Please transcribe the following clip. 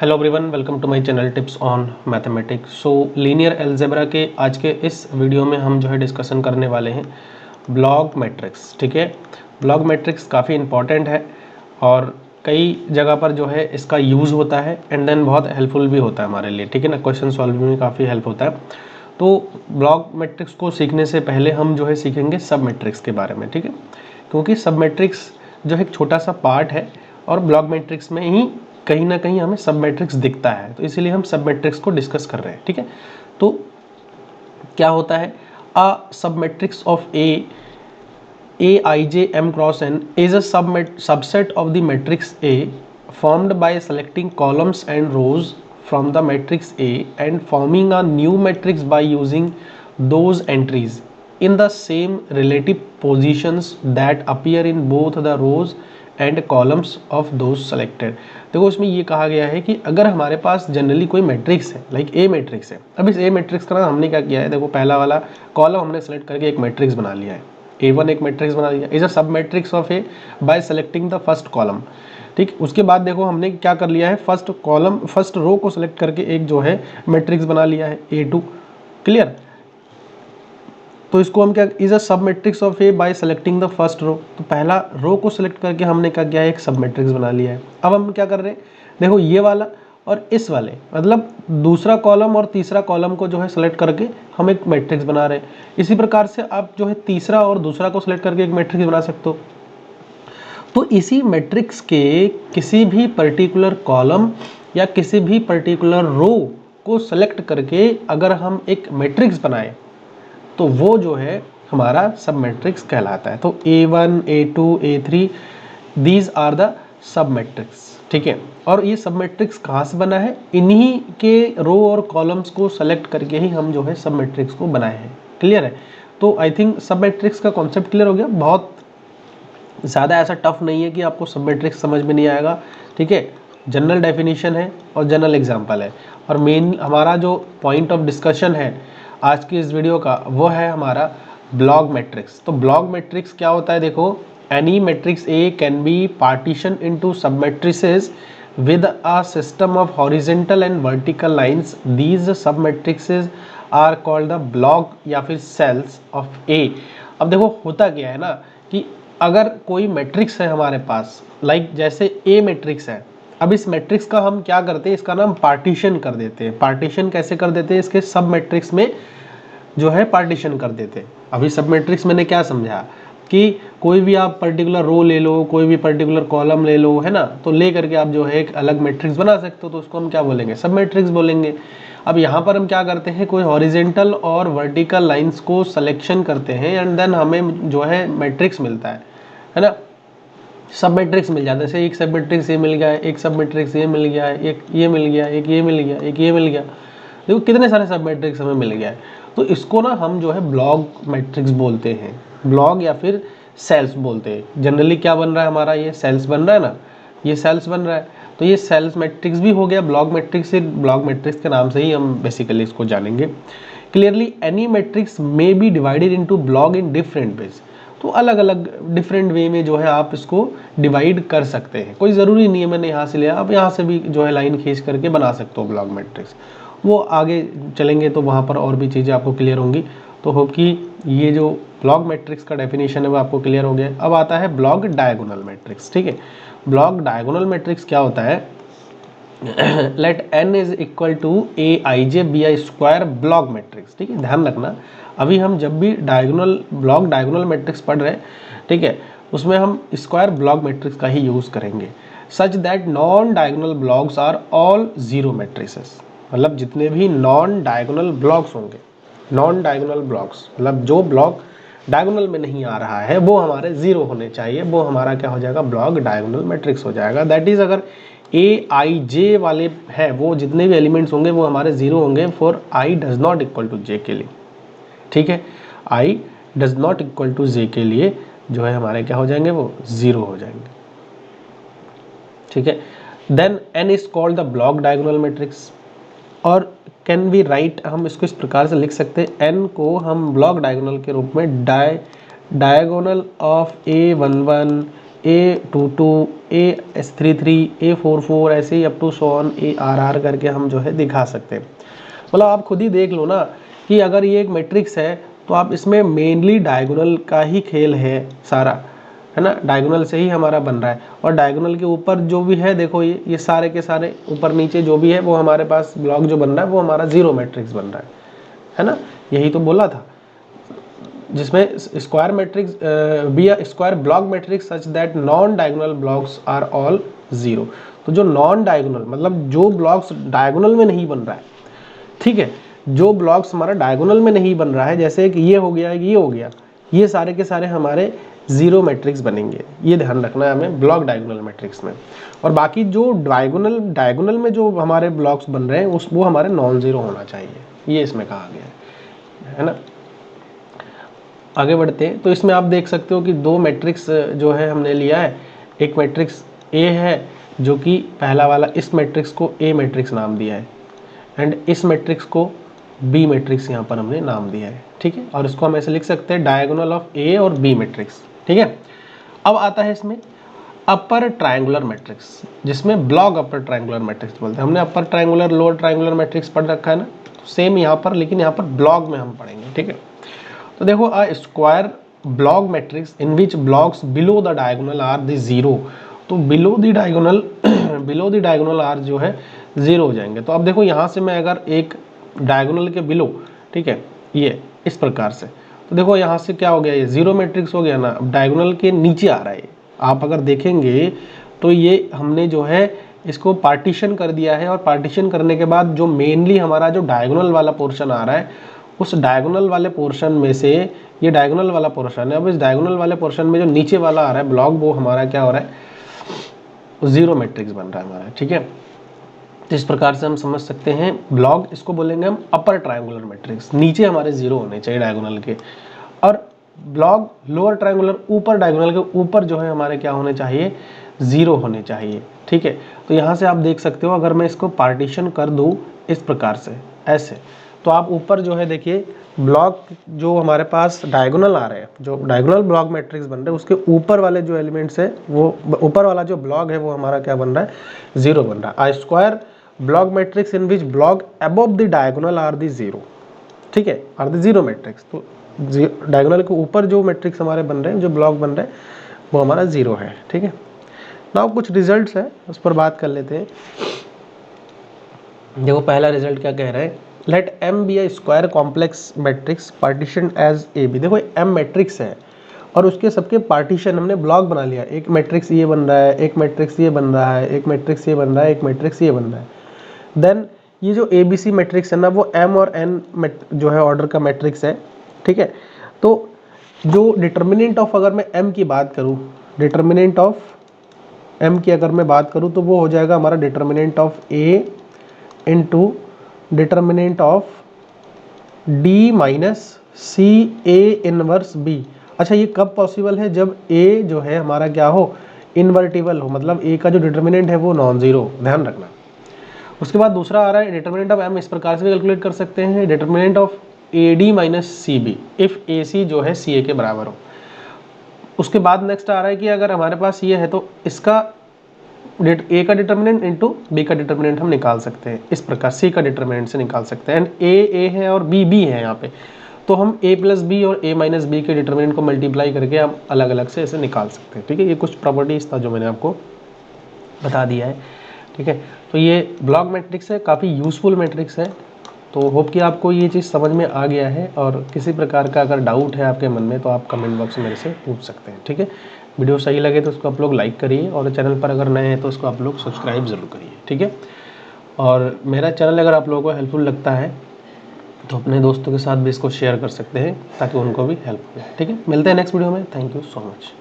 Hello everyone, welcome to my channel tips on mathematics. So linear algebra के आज के इस वीडियो में हम जो है डिस्कशन करने वाले हैं ब्लॉक मैट्रिक्स। ठीक है, ब्लॉक मैट्रिक्स काफ़ी इंपॉर्टेंट है और कई जगह पर जो है इसका यूज़ होता है एंड देन बहुत हेल्पफुल भी होता है हमारे लिए। ठीक है ना, क्वेश्चन सॉल्विंग में काफ़ी हेल्प होता है। तो ब्लॉक मैट्रिक्स को सीखने से पहले हम जो है सीखेंगे सब मैट्रिक्स के बारे में। ठीक है, क्योंकि सब मैट्रिक्स जो है एक छोटा सा पार्ट है और ब्लॉक मैट्रिक्स में ही कहीं ना कहीं हमें सब मैट्रिक्स दिखता है, तो इसीलिए हम सब मैट्रिक्स को डिस्कस कर रहे हैं। ठीक है, तो क्या होता है, a sub matrix of A I J M cross N is a subset of the matrix A formed by selecting columns and rows from the matrix A and forming a new matrix by using those entries in the same relative positions that appear in both the rows and columns of those selected। देखो इसमें ये कहा गया है कि अगर हमारे पास generally कोई मैट्रिक्स है, लाइक ए मैट्रिक्स है, अब इस ए मैट्रिक्स का हमने क्या किया है, देखो पहला वाला कॉलम हमने सेलेक्ट करके एक मैट्रिक्स बना लिया है, A1 एक मैट्रिक्स बना लिया, is a sub matrix of A by selecting the first column. ठीक, उसके बाद देखो हमने क्या कर लिया है, फर्स्ट कॉलम फर्स्ट रो को सिलेक्ट करके एक जो है मैट्रिक्स बना लिया है A2। क्लियर, तो इसको हम क्या, is a sub matrix of A by selecting the first row, तो पहला रो को सिलेक्ट करके हमने क्या किया है, एक सब मैट्रिक्स बना लिया है। अब हम क्या कर रहे हैं, देखो ये वाला और इस वाले, मतलब दूसरा कॉलम और तीसरा कॉलम को जो है सेलेक्ट करके हम एक मैट्रिक्स बना रहे हैं। इसी प्रकार से आप जो है तीसरा और दूसरा को सिलेक्ट करके एक मैट्रिक्स बना सकते हो। तो इसी मैट्रिक्स के किसी भी पर्टिकुलर कॉलम या किसी भी पर्टिकुलर रो को सेलेक्ट करके अगर हम एक मैट्रिक्स बनाए तो वो जो है हमारा सब मैट्रिक्स कहलाता है। तो A1, A2, A3 these are the sub matrix. ठीक है, और ये सब मैट्रिक्स कहाँ से बना है, इन्हीं के रो और कॉलम्स को सेलेक्ट करके ही हम जो है सब मैट्रिक्स को बनाए हैं। क्लियर है, तो आई थिंक सब मैट्रिक्स का कॉन्सेप्ट क्लियर हो गया। बहुत ज़्यादा ऐसा टफ नहीं है कि आपको सब मैट्रिक्स समझ में नहीं आएगा। ठीक है, जनरल डेफिनेशन है और जनरल एग्जांपल है, और मेन हमारा जो पॉइंट ऑफ डिस्कशन है आज की इस वीडियो का वो है हमारा ब्लॉक मैट्रिक्स। तो ब्लॉक मैट्रिक्स क्या होता है, देखो any matrix A can be partition into सब matrices with a system of horizontal and vertical lines। these sub matrices are called the block या फिर सेल्स ऑफ ए। अब देखो होता क्या है ना कि अगर कोई मैट्रिक्स है हमारे पास, लाइक जैसे ए मैट्रिक्स है, अब इस मैट्रिक्स का हम क्या करते हैं, इसका नाम पार्टीशन कर देते हैं। पार्टीशन कैसे कर देते हैं, इसके सब मैट्रिक्स में जो है पार्टीशन कर देते हैं। अभी सब मैट्रिक्स मैंने क्या समझा कि कोई भी आप पर्टिकुलर रो ले लो, कोई भी पर्टिकुलर कॉलम ले लो, है ना, तो ले करके आप जो है एक अलग मैट्रिक्स बना सकते हो, तो उसको हम क्या बोलेंगे, सब मैट्रिक्स बोलेंगे। अब यहाँ पर हम क्या करते हैं, कोई हॉरिजेंटल और वर्टिकल लाइंस को सिलेक्शन करते हैं एंड देन हमें जो है मैट्रिक्स मिलता है ना, सब मैट्रिक्स मिल जाता है। जैसे एक सब मैट्रिक्स ये मिल गया है, एक सब मैट्रिक्स ये मिल गया है, एक ये मिल गया, एक ये मिल गया, एक ये मिल गया, देखो कितने सारे सब मैट्रिक्स हमें मिल गया है। तो इसको ना हम जो है ब्लॉक मैट्रिक्स बोलते हैं, ब्लॉक या फिर सेल्स बोलते हैं। जनरली क्या बन रहा है हमारा, ये सेल्स बन रहा है ना, ये सेल्स बन रहा है, तो ये सेल्स मैट्रिक्स भी हो गया। ब्लॉक मैट्रिक्स से, ब्लॉक मैट्रिक्स के नाम से ही हम बेसिकली इसको जानेंगे। Clearly any matrix may be divided into block in different ways. तो अलग अलग डिफरेंट वे में जो है आप इसको डिवाइड कर सकते हैं, कोई ज़रूरी नहीं है मैंने यहाँ से लिया, आप यहाँ से भी जो है लाइन खींच करके बना सकते हो ब्लॉक मैट्रिक्स। वो आगे चलेंगे तो वहाँ पर और भी चीज़ें आपको क्लियर होंगी। तो होप कि ये जो ब्लॉक मैट्रिक्स का डेफिनेशन है वो आपको क्लियर हो गया। अब आता है ब्लॉक डायगोनल मैट्रिक्स। ठीक है, ब्लॉक डायगोनल मैट्रिक्स क्या होता है, let n is equal to A I J B I square block matrix. ठीक है, ध्यान रखना अभी हम जब भी डायगोनल ब्लॉक डायगोनल मैट्रिक्स पढ़ रहे हैं, ठीक है, उसमें हम स्क्वायर ब्लॉक मैट्रिक्स का ही यूज़ करेंगे। Such that non diagonal blocks are all zero matrices, मतलब जितने भी नॉन डायगोनल ब्लॉक्स होंगे, नॉन डायगोनल ब्लॉक्स मतलब जो ब्लॉक डायगोनल में नहीं आ रहा है वो हमारे जीरो होने चाहिए, वो हमारा क्या हो जाएगा, ब्लॉक डायगोनल मैट्रिक्स हो जाएगा। दैट इज अगर ए आई जे वाले हैं, वो जितने भी एलिमेंट्स होंगे वो हमारे जीरो होंगे for I does not equal to J के लिए। ठीक है, I does not equal to J के लिए जो है हमारे क्या हो जाएंगे, वो जीरो हो जाएंगे। ठीक है, then N is called the block diagonal matrix, और कैन बी राइट, हम इसको इस प्रकार से लिख सकते हैं, एन को हम ब्लॉक डायगोनल के रूप में diagonal of A11 A22, AS33, A44 ऐसे ही up to so on ARR करके हम जो है दिखा सकते हैं। मतलब आप खुद ही देख लो ना कि अगर ये एक मैट्रिक्स है तो आप इसमें मेनली डायगोनल का ही खेल है सारा, है ना, डायगोनल से ही हमारा बन रहा है। और डायगोनल के ऊपर जो भी है देखो ये सारे के सारे ऊपर नीचे जो भी है वो हमारे पास ब्लॉक जो बन रहा है वो हमारा जीरो मैट्रिक्स बन रहा है ना, यही तो बोला था, जिसमें square matrix be a square block matrix such that non diagonal blocks are all zero. तो जो नॉन डायगोनल मतलब जो ब्लॉक्स डायगोनल में नहीं बन रहा है, ठीक है, जो ब्लॉक्स हमारा डायगोनल में नहीं बन रहा है, जैसे कि ये हो गया, ये हो गया, ये सारे के सारे हमारे जीरो मैट्रिक्स बनेंगे। ये ध्यान रखना है हमें ब्लॉक डायगोनल मैट्रिक्स में। और बाकी जो डायगोनल में जो हमारे ब्लॉक्स बन रहे हैं वो हमारे नॉन जीरो होना चाहिए, ये इसमें कहा गया है ना। आगे बढ़ते हैं तो इसमें आप देख सकते हो कि दो मैट्रिक्स जो है हमने लिया है। एक मैट्रिक्स ए है जो कि पहला वाला, इस मैट्रिक्स को ए मैट्रिक्स नाम दिया है, एंड इस मैट्रिक्स को बी मैट्रिक्स यहाँ पर हमने नाम दिया है, ठीक है। और इसको हम ऐसे लिख सकते हैं डायगोनल ऑफ ए और बी मैट्रिक्स, ठीक है। अब आता है इसमें अपर ट्रायंगुलर मैट्रिक्स, जिसमें ब्लॉक अपर ट्रायंगुलर मैट्रिक्स बोलते हैं। हमने upper triangular lower triangular matrix पढ़ रखा है ना, सेम यहाँ पर, लेकिन यहाँ पर ब्लॉक में हम पढ़ेंगे, ठीक है। तो देखो a square block matrix in which blocks below the diagonal are the zero. तो बिलो द डायगोनल आर जो है जीरो हो जाएंगे। तो अब देखो यहाँ से मैं अगर एक डायगोनल के बिलो, ठीक है, ये इस प्रकार से, तो देखो यहाँ से क्या हो गया, ये जीरो मैट्रिक्स हो गया ना। अब डायगोनल के नीचे आ रहा है, आप अगर देखेंगे तो ये हमने जो है इसको पार्टीशन कर दिया है। और पार्टीशन करने के बाद जो मेनली हमारा जो डायगोनल वाला पोर्शन आ रहा है, उस डायगोनल वाले पोर्शन में से ये डायगोनल वाला पोर्शन है। अब इस डायगोनल वाले पोर्शन में जो नीचे वाला आ रहा है ब्लॉक, वो हमारा क्या हो रहा है, जीरो मैट्रिक्स बन रहा है हमारा, ठीक है। तो इस प्रकार से हम समझ सकते हैं ब्लॉक, इसको बोलेंगे हम अपर ट्रायंगुलर मैट्रिक्स, नीचे हमारे जीरो होने चाहिए डायगोनल के। और ब्लॉक लोअर ट्रायंगुलर, ऊपर डायगोनल के ऊपर जो है हमारे क्या होने चाहिए, जीरो होने चाहिए, ठीक है। तो यहाँ से आप देख सकते हो अगर मैं इसको पार्टीशन कर दूँ इस प्रकार से ऐसे, तो आप ऊपर जो है देखिए ब्लॉक जो हमारे पास डायगोनल आ रहे हैं, जो डायगोनल ब्लॉक मैट्रिक्स बन रहे हैं, उसके ऊपर वाले जो एलिमेंट्स है, वो ऊपर वाला जो ब्लॉक है वो हमारा क्या बन रहा है, जीरो बन रहा है। A square block matrix in which block above the diagonal are the zero, ठीक है, आर द जीरो मैट्रिक्स। तो डायगोनल के ऊपर जो मैट्रिक्स हमारे बन रहे हैं, जो ब्लॉक बन रहे हैं, वो हमारा जीरो है, ठीक है। नाउ कुछ रिजल्ट्स है, उस पर बात कर लेते हैं। देखो पहला रिजल्ट क्या कह रहा है, let M be a square complex matrix partition as A B. देखो M मैट्रिक्स है और उसके सबके पार्टीशन हमने ब्लॉक बना लिया। एक मैट्रिक्स ये बन रहा है, एक मैट्रिक्स ये बन रहा है, एक मैट्रिक्स ये बन रहा है, एक मैट्रिक्स ये बन रहा है। देन ये जो ABC मैट्रिक्स है ना, वो M और N जो है ऑर्डर का मैट्रिक्स है, ठीक है। तो जो डिटर्मिनेंट ऑफ, अगर मैं M की बात करूँ, डिटर्मिनेंट ऑफ M की अगर मैं बात करूँ, तो वो हो जाएगा हमारा determinant of A into determinant of D minus C A inverse B। अच्छा, ये कब पॉसिबल है, जब A जो है हमारा क्या हो, इन्वर्टिबल हो, मतलब A का जो डिटर्मिनेंट है वो नॉन जीरो, ध्यान रखना। उसके बाद दूसरा आ रहा है डिटर्मिनेंट ऑफ M, इस प्रकार से कैलकुलेट कर सकते हैं, determinant of AD minus CB if AC जो है CA के बराबर हो। उसके बाद नेक्स्ट आ रहा है कि अगर हमारे पास ये है तो इसका A का डिटर्मिनेंट इंटू B का डिटर्मिनेंट हम निकाल सकते हैं, इस प्रकार C का डिटर्मिनेंट से निकाल सकते हैं। एंड A है और B है यहाँ पे, तो हम A प्लस बी और A माइनस बी के डिटर्मिनेंट को मल्टीप्लाई करके हम अलग अलग से इसे निकाल सकते हैं, ठीक है। ये कुछ प्रॉपर्टीज था जो मैंने आपको बता दिया है, ठीक है। तो ये ब्लॉक मैट्रिक्स है, काफ़ी यूजफुल मैट्रिक्स है। तो होप कि आपको ये चीज़ समझ में आ गया है, और किसी प्रकार का अगर डाउट है आपके मन में तो आप कमेंट बॉक्स में मेरे से पूछ सकते हैं, ठीक है। वीडियो सही लगे तो उसको आप लोग लाइक करिए, और चैनल पर अगर नए हैं तो उसको आप लोग सब्सक्राइब ज़रूर करिए, ठीक है। और मेरा चैनल अगर आप लोगों को हेल्पफुल लगता है तो अपने दोस्तों के साथ भी इसको शेयर कर सकते हैं, ताकि उनको भी हेल्प हो, ठीक है। मिलते हैं नेक्स्ट वीडियो में। Thank you so much.